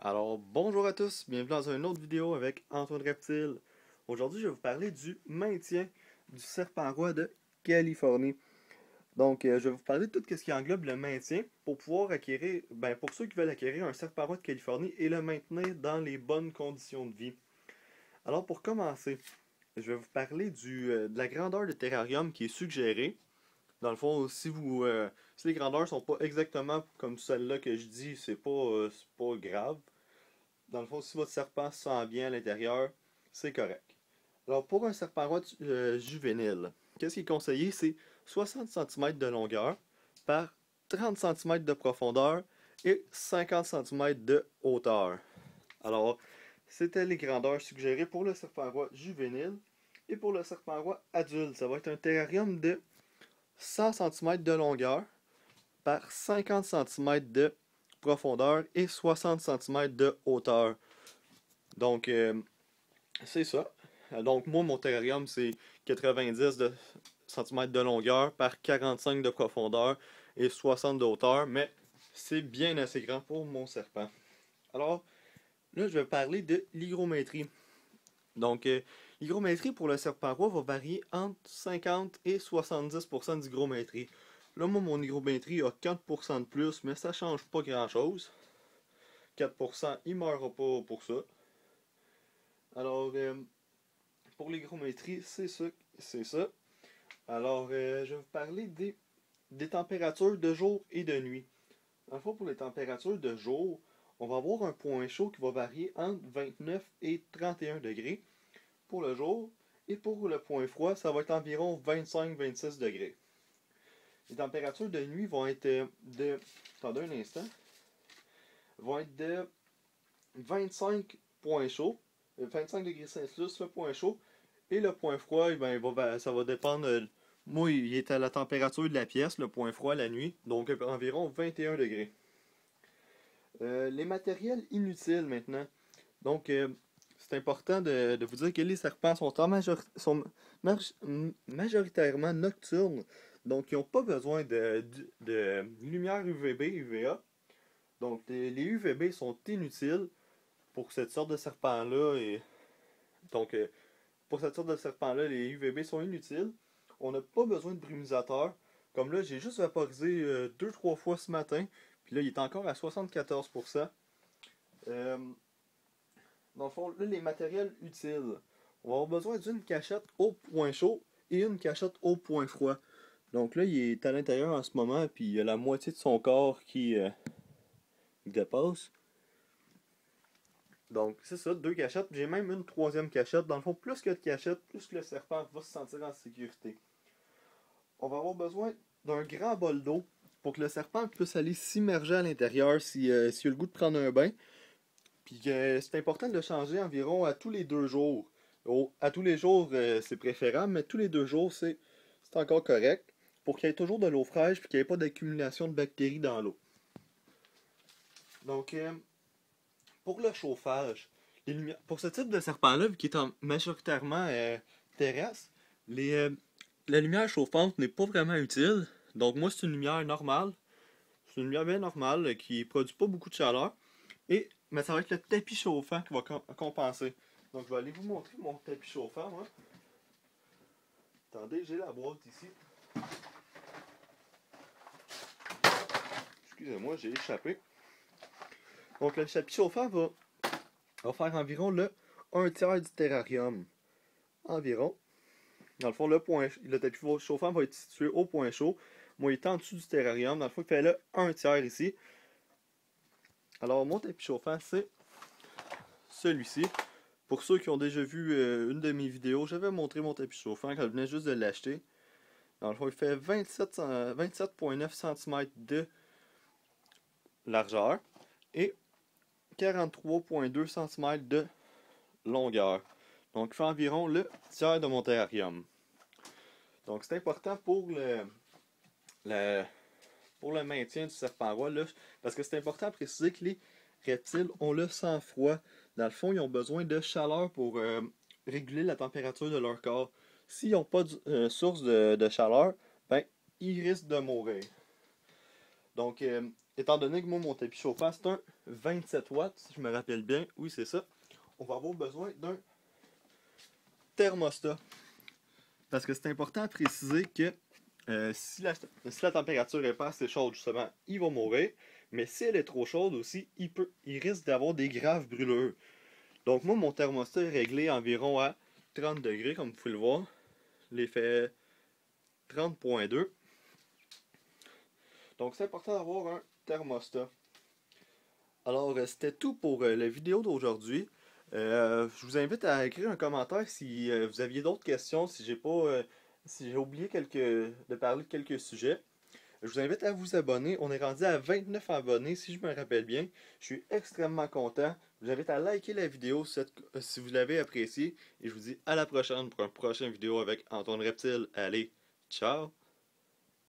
Alors, bonjour à tous, bienvenue dans une autre vidéo avec Antoine Reptile. Aujourd'hui, je vais vous parler du maintien du serpent roi de Californie. Donc, je vais vous parler de tout ce qui englobe le maintien pour pouvoir acquérir, pour ceux qui veulent acquérir un serpent roi de Californie et le maintenir dans les bonnes conditions de vie. Alors, pour commencer, je vais vous parler de la grandeur de terrarium qui est suggérée. Dans le fond, si les grandeurs sont pas exactement comme celle-là que je dis, c'est pas grave. Dans le fond, si votre serpent se sent bien à l'intérieur, c'est correct. Alors, pour un serpent roi juvénile, qu'est-ce qui est conseillé? C'est 60 cm de longueur par 30 cm de profondeur et 50 cm de hauteur. Alors, c'était les grandeurs suggérées pour le serpent roi juvénile. Et pour le serpent roi adulte, ça va être un terrarium de 100 cm de longueur par 50 cm de profondeur et 60 cm de hauteur. Donc, c'est ça. Donc, moi, mon terrarium, c'est 90 cm de longueur par 45 de profondeur et 60 de hauteur, mais c'est bien assez grand pour mon serpent. Alors, là, je vais parler de l'hygrométrie. Donc, l'hygrométrie pour le serpent roi va varier entre 50 et 70% d'hygrométrie. Là, moi, mon hygrométrie a 4% de plus, mais ça change pas grand-chose. 4%, il ne meurra pas pour ça. Alors, pour l'hygrométrie, c'est ça. C'est ça. Alors, je vais vous parler des températures de jour et de nuit. Dans le fond, pour les températures de jour, on va avoir un point chaud qui va varier entre 29 et 31 degrés pour le jour. Et pour le point froid, ça va être environ 25-26 degrés. Les températures de nuit vont être de... Attendez un instant. Vont être de 25 points chauds. 25 degrés Celsius, le point chaud. Et le point froid, ça va dépendre. Moi, il est à la température de la pièce, le point froid la nuit, donc environ 21 degrés. Les matériels inutiles maintenant. Donc, c'est important de vous dire que les serpents sont majoritairement nocturnes. Donc, ils n'ont pas besoin de lumière UVB, UVA. Donc, les UVB sont inutiles pour cette sorte de serpent-là. Donc, pour cette sorte de serpent-là, les UVB sont inutiles. On n'a pas besoin de brumisateur. Comme là, j'ai juste vaporisé 2-3 fois ce matin. Puis là, il est encore à 74%. Euh, dans le fond, là, les matériels utiles. On va avoir besoin d'une cachette au point chaud et une cachette au point froid. Donc là, il est à l'intérieur en ce moment, puis il y a la moitié de son corps qui dépasse. Donc, c'est ça, deux cachettes. J'ai même une troisième cachette. Dans le fond, plus que de cachettes, plus que le serpent va se sentir en sécurité. On va avoir besoin d'un grand bol d'eau pour que le serpent puisse aller s'immerger à l'intérieur s'il a le goût de prendre un bain. Puis c'est important de le changer environ à tous les 2 jours. À tous les jours, c'est préférable, mais tous les 2 jours, c'est encore correct. Pour qu'il y ait toujours de l'eau fraîche et qu'il n'y ait pas d'accumulation de bactéries dans l'eau. Donc, pour le chauffage, pour ce type de serpent-là, qui est majoritairement terrestre, la lumière chauffante n'est pas vraiment utile. Donc moi, c'est une lumière normale. C'est une lumière bien normale qui ne produit pas beaucoup de chaleur. Mais ça va être le tapis chauffant qui va compenser. Donc je vais aller vous montrer mon tapis chauffant, moi. Attendez, j'ai la boîte ici. Excusez-moi, j'ai échappé. Donc le tapis chauffant va faire environ le 1/3 du terrarium. Environ. Dans le fond, le tapis chauffant va être situé au point chaud. Moi, il est en dessous du terrarium. Dans le fond, il fait le 1/3 ici. Alors, mon tapis chauffant, c'est celui-ci. Pour ceux qui ont déjà vu une de mes vidéos, j'avais montré mon tapis chauffant quand je venais juste de l'acheter. Dans le fond, il fait 27,9 cm de largeur et 43,2 cm de longueur. Donc, il fait environ le tiers de mon terrarium. Donc, c'est important pour le maintien du serpent roi, là, parce que c'est important de préciser que les reptiles ont le sang froid. Dans le fond, ils ont besoin de chaleur pour réguler la température de leur corps. S'ils n'ont pas de source de chaleur, ben, ils risquent de mourir. Donc, étant donné que moi, mon tapis chauffant, c'est un 27 watts, si je me rappelle bien, oui, c'est ça, on va avoir besoin d'un thermostat. Parce que c'est important à préciser que si la température n'est pas assez chaude, justement, il va mourir. Mais si elle est trop chaude aussi, il risque d'avoir des graves brûlures. Donc moi, mon thermostat est réglé environ à 30 degrés, comme vous pouvez le voir. L'effet 30.2. Donc c'est important d'avoir un thermostat. Alors c'était tout pour la vidéo d'aujourd'hui. Je vous invite à écrire un commentaire si vous aviez d'autres questions, si j'ai oublié de parler de quelques sujets. Je vous invite à vous abonner. On est rendu à 29 abonnés, si je me rappelle bien. Je suis extrêmement content. Je vous invite à liker la vidéo si vous l'avez appréciée. Et je vous dis à la prochaine pour une prochaine vidéo avec Antoine Reptile. Allez, ciao!